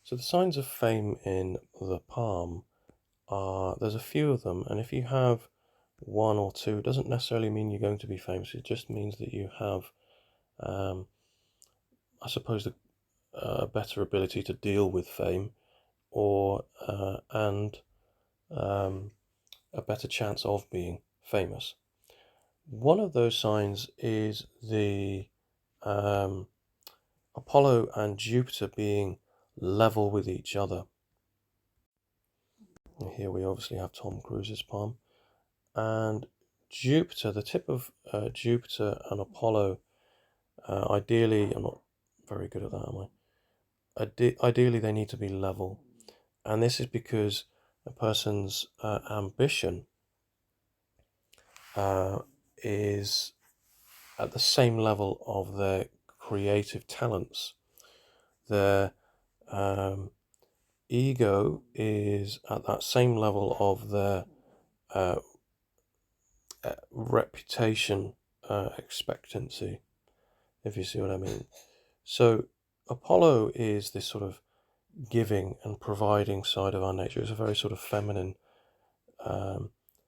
So the signs of fame in the palm there's a few of them, and if you have one or two, it doesn't necessarily mean you're going to be famous. It just means that you have, I suppose, a better ability to deal with fame, or and a better chance of being famous. One of those signs is the Apollo and Jupiter being level with each other. And here we obviously have Tom Cruise's palm. And Jupiter, the tip of Jupiter and Apollo, ideally, I'm not very good at that, am I? Ideally, they need to be level. And this is because a person's ambition is at the same level of their creative talents. Their ego is at that same level of their reputation expectancy, if you see what I mean. So Apollo is this sort of giving and providing side of our nature. It's a very sort of feminine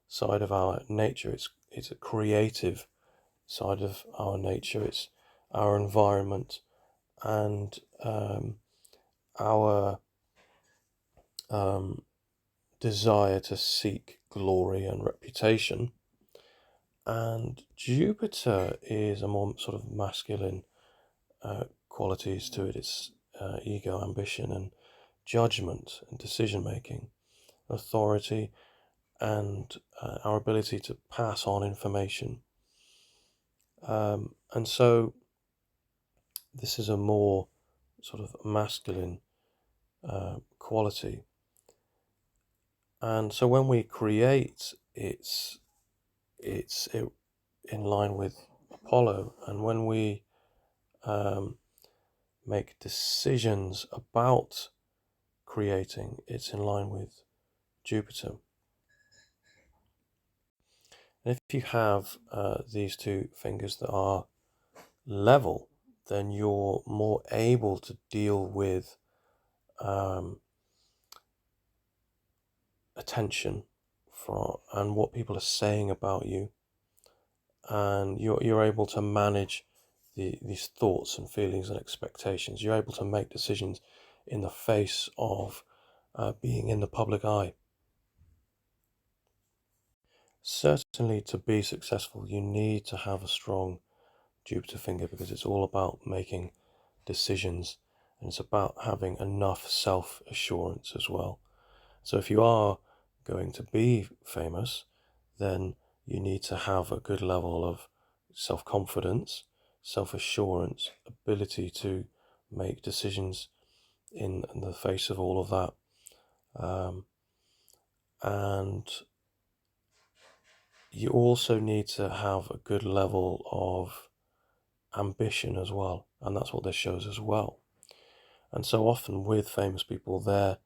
side of our nature. It's a creative side of our nature. It's our environment and our desire to seek glory and reputation. And Jupiter is a more sort of masculine qualities to it. It's ego, ambition, and judgment, and decision making, authority, and our ability to pass on information. And so this is a more sort of masculine quality. And so when we create, it's in line with Apollo, and when we make decisions about creating, it's in line with Jupiter. And if you have these two fingers that are level, then you're more able to deal with attention and what people are saying about you, and you're able to manage these thoughts and feelings and expectations. You're able to make decisions in the face of being in the public eye. Certainly, to be successful, you need to have a strong Jupiter finger, because it's all about making decisions, and it's about having enough self-assurance as well. So if you are going to be famous, then you need to have a good level of self-confidence, self-assurance, ability to make decisions in the face of all of that. And you also need to have a good level of ambition as well, and that's what this shows as well. And so often with famous people, their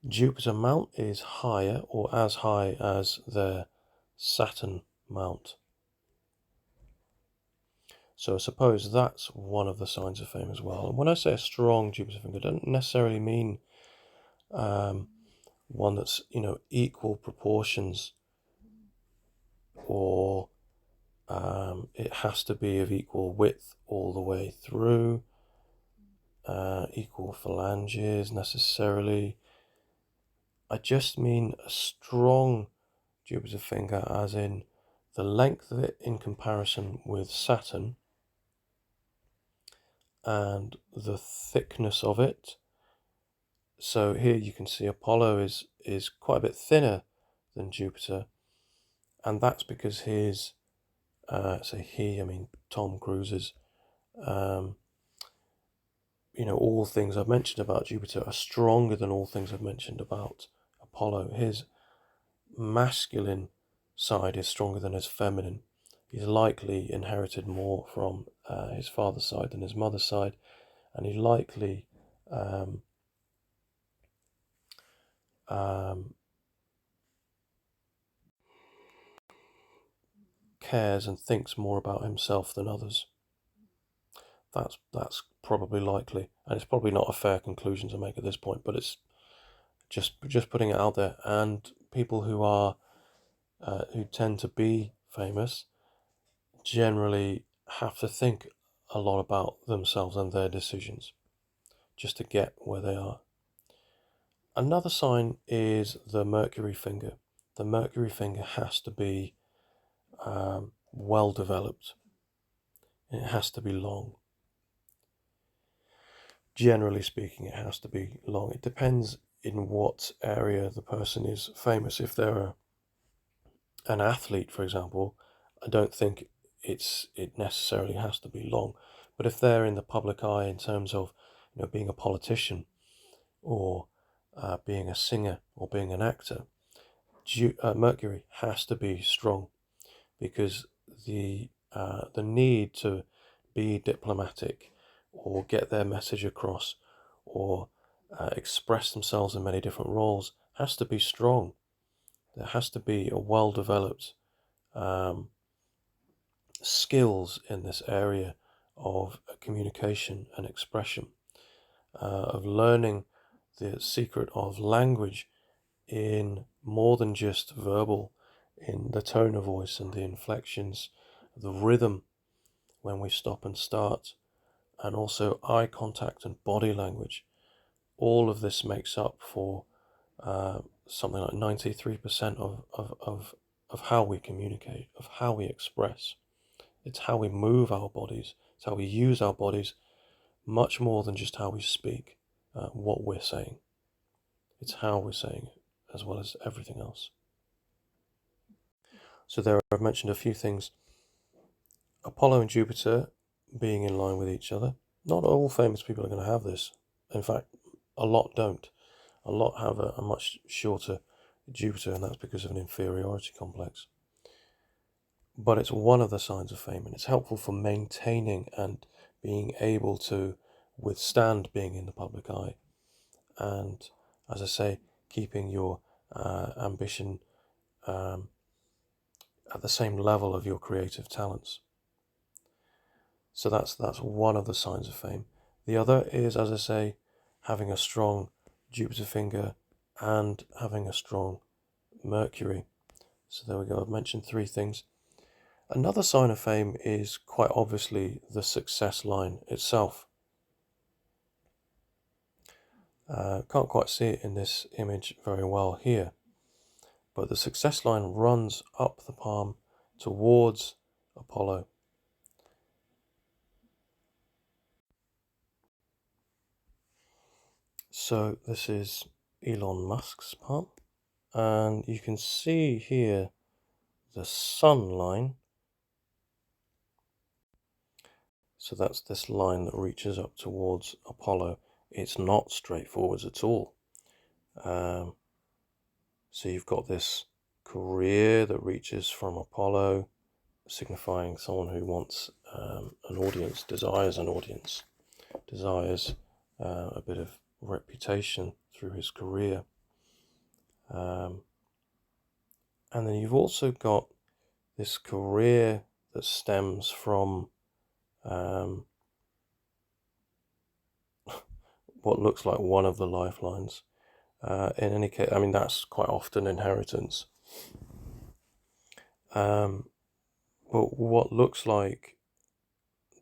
Jupiter mount is higher or as high as their Saturn mount. So I suppose that's one of the signs of fame as well. And when I say a strong Jupiter finger, I don't necessarily mean one that's, equal proportions, or it has to be of equal width all the way through, equal phalanges necessarily. I just mean a strong Jupiter finger, as in the length of it in comparison with Saturn, and the thickness of it. So here you can see Apollo is quite a bit thinner than Jupiter, and that's because his, Tom Cruise's, all things I've mentioned about Jupiter are stronger than all things I've mentioned about Apollo. His masculine side is stronger than his feminine. He's likely inherited more from his father's side than his mother's side, and he likely cares and thinks more about himself than others. That's probably likely, and it's probably not a fair conclusion to make at this point, but it's just putting it out there. And people who tend to be famous generally have to think a lot about themselves and their decisions just to get where they are. Another sign is the Mercury finger. The Mercury finger has to be well developed. It has to be long. Generally speaking, it has to be long. It depends in what area the person is famous. If they're an athlete, for example, I don't think it necessarily has to be long. But if they're in the public eye in terms of being a politician or being a singer or being an actor, Mercury has to be strong, because the need to be diplomatic or get their message across or express themselves in many different roles has to be strong. There has to be a well-developed skills in this area of communication and expression, of learning the secret of language in more than just verbal, in the tone of voice and the inflections, the rhythm when we stop and start, and also eye contact and body language. All of this makes up for something like 93% of how we communicate, of how we express. It's how we move our bodies, it's how we use our bodies, much more than just how we speak, what we're saying. It's how we're saying it, as well as everything else. So there I've mentioned a few things. Apollo and Jupiter being in line with each other. Not all famous people are going to have this. In fact, a lot don't. A lot have a much shorter Jupiter, and that's because of an inferiority complex. But it's one of the signs of fame, and it's helpful for maintaining and being able to withstand being in the public eye. And as I say, keeping your ambition at the same level of your creative talents. So that's one of the signs of fame. The other is, as I say, having a strong Jupiter finger and having a strong Mercury. So there we go, I've mentioned three things. Another sign of fame is quite obviously the success line itself. Can't quite see it in this image very well here, but the success line runs up the palm towards Apollo. So this is Elon Musk's palm, and you can see here the sun line. So that's this line that reaches up towards Apollo. It's not straightforward at all. So you've got this career that reaches from Apollo, signifying someone who wants an audience, desires an audience, desires a bit of reputation through his career. And then you've also got this career that stems from what looks like one of the lifelines. In any case, I mean, that's quite often inheritance. But what looks like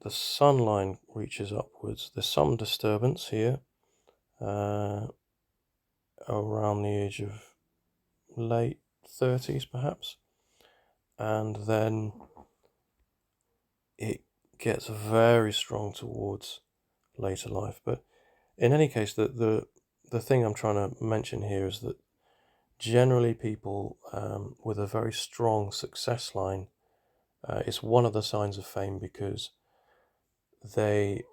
the sun line reaches upwards. There's some disturbance here around the age of late 30s perhaps, and then it gets very strong towards later life. But in any case, the thing I'm trying to mention here is that generally people with a very strong success line, it's one of the signs of fame, because they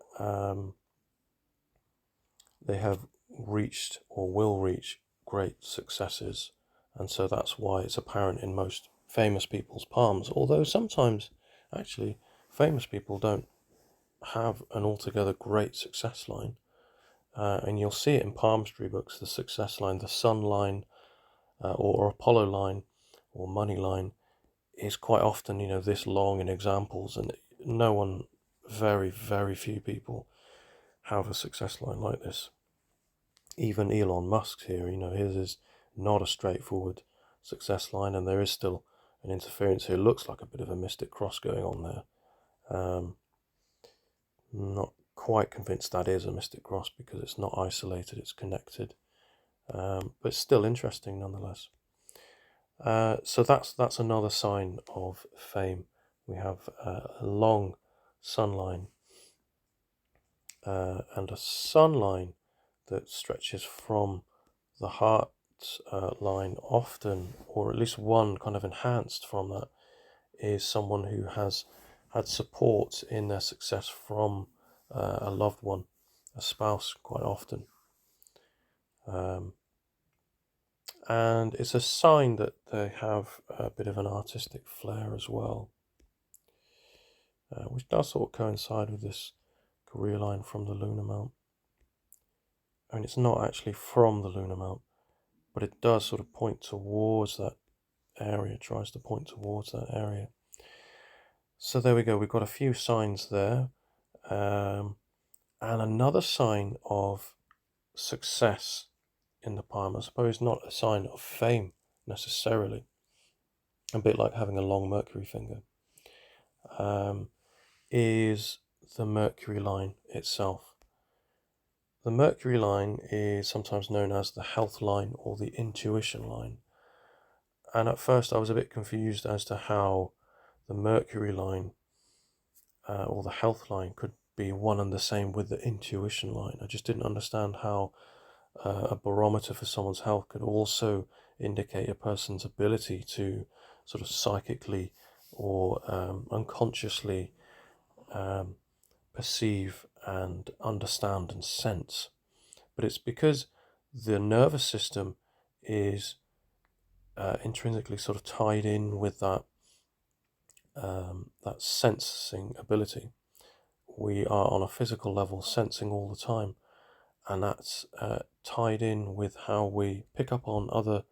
have reached or will reach great successes, and so that's why it's apparent in most famous people's palms. Although sometimes actually famous people don't have an altogether great success line, and you'll see it in palmistry books. The success line, the sun line, or Apollo line or money line is quite often this long in examples, and very, very few people have a success line like this. Even Elon Musk's here, his is not a straightforward success line, and there is still an interference here. It looks like a bit of a mystic cross going on there. Not quite convinced that is a mystic cross because it's not isolated, it's connected, but still interesting nonetheless. So that's another sign of fame. We have a long sun line and a sun line that stretches from the heart line often, or at least one kind of enhanced from that, is someone who has had support in their success from a loved one, a spouse, quite often. And it's a sign that they have a bit of an artistic flair as well, which does sort of coincide with this career line from the lunar mount. I mean, it's not actually from the lunar mount, but it does sort of point towards that area, tries to point towards that area. So there we go, we've got a few signs there. And another sign of success in the palm, I suppose not a sign of fame necessarily, a bit like having a long Mercury finger, is the Mercury line itself. The Mercury line is sometimes known as the health line or the intuition line. And at first I was a bit confused as to how the Mercury line or the health line could be one and the same with the intuition line. I just didn't understand how a barometer for someone's health could also indicate a person's ability to sort of psychically or unconsciously perceive and understand and sense. But it's because the nervous system is intrinsically sort of tied in with that that sensing ability. We are on a physical level sensing all the time, and that's tied in with how we pick up on other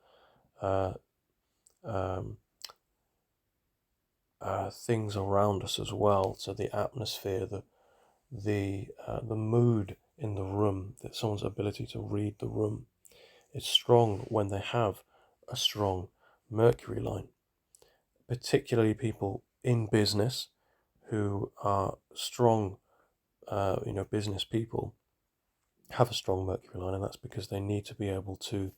things around us as well. So the atmosphere, the mood in the room, that someone's ability to read the room is strong when they have a strong Mercury line. Particularly people in business who are strong, business people have a strong Mercury line, and that's because they need to be able to,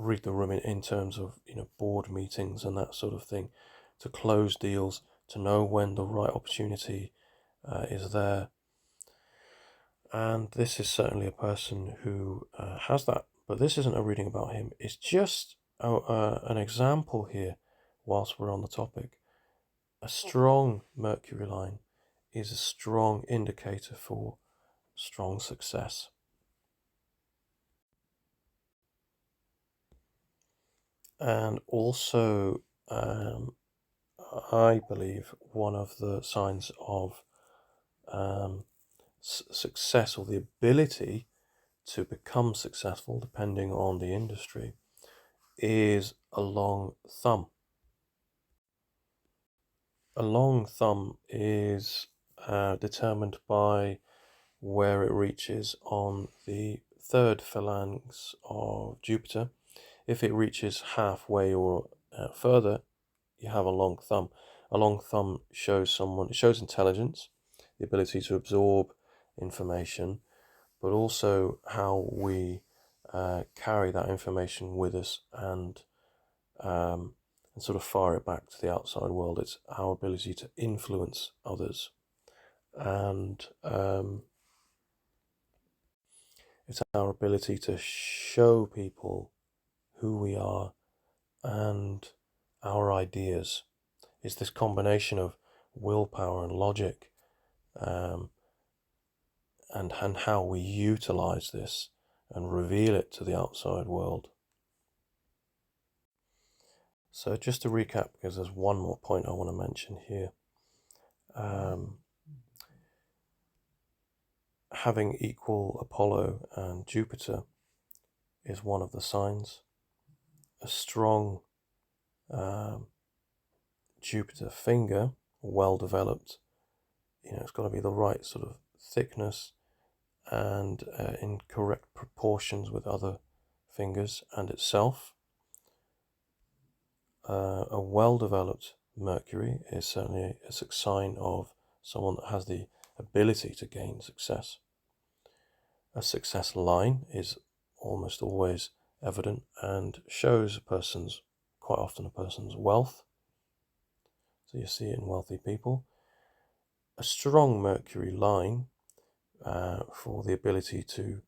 read the room in terms of, board meetings and that sort of thing, to close deals, to know when the right opportunity is there. And this is certainly a person who has that, but this isn't a reading about him. It's just an example here, whilst we're on the topic. A strong Mercury line is a strong indicator for strong success. And also, I believe one of the signs of success, or the ability to become successful, depending on the industry, is a long thumb. A long thumb is determined by where it reaches on the third phalanx of Jupiter. If it reaches halfway or further, you have a long thumb. A long thumb shows it shows intelligence, the ability to absorb information, but also how we carry that information with us and sort of fire it back to the outside world. It's our ability to influence others, and it's our ability to show people who we are and our ideas. It's this combination of willpower and logic, and how we utilize this and reveal it to the outside world. So just to recap, because there's one more point I want to mention here. Having equal Apollo and Jupiter is one of the signs. A strong Jupiter finger, well developed, it's got to be the right sort of thickness and in correct proportions with other fingers and itself. A well-developed Mercury is certainly a sign of someone that has the ability to gain success. A success line is almost always evident and shows quite often a person's wealth. So you see it in wealthy people. A strong Mercury line for the ability to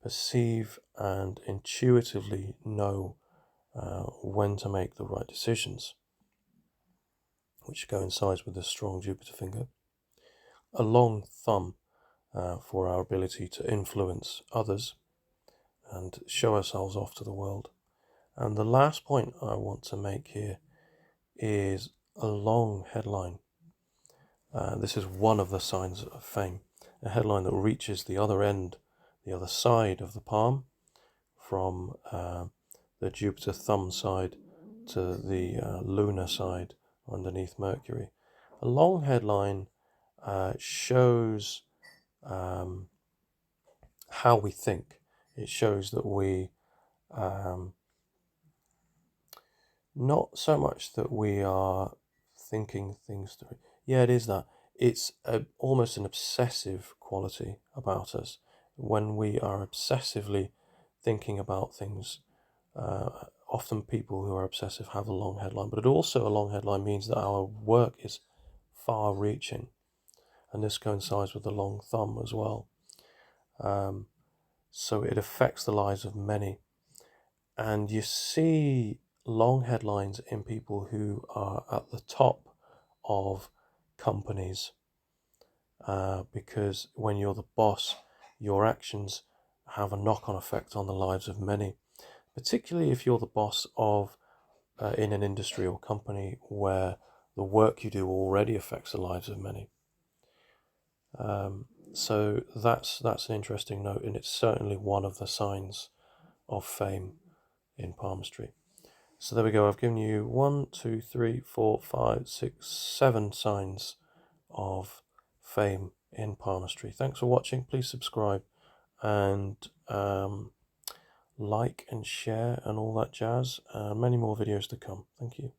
perceive and intuitively know when to make the right decisions, which coincides with a strong Jupiter finger. A long thumb for our ability to influence others and show ourselves off to the world. And the last point I want to make here is a long headline. This is one of the signs of fame. A headline that reaches the other end, the other side of the palm, from the Jupiter thumb side to the lunar side underneath Mercury. A long headline shows how we think. It shows that we not so much that we are thinking things through. Yeah, it is that. It's almost an obsessive quality about us. When we are obsessively thinking about things, often people who are obsessive have a long headline, but also a long headline means that our work is far reaching. And this coincides with the long thumb as well. So it affects the lives of many. And you see long headlines in people who are at the top of companies, because when you're the boss, your actions have a knock-on effect on the lives of many, particularly if you're the boss of in an industry or company where the work you do already affects the lives of many. So that's an interesting note, and it's certainly one of the signs of fame in palmistry. So there we go. I've given you 1, 2, 3, 4, 5, 6, 7 signs of fame in palmistry. Thanks for watching. Please subscribe and like and share and all that jazz. Many more videos to come. Thank you.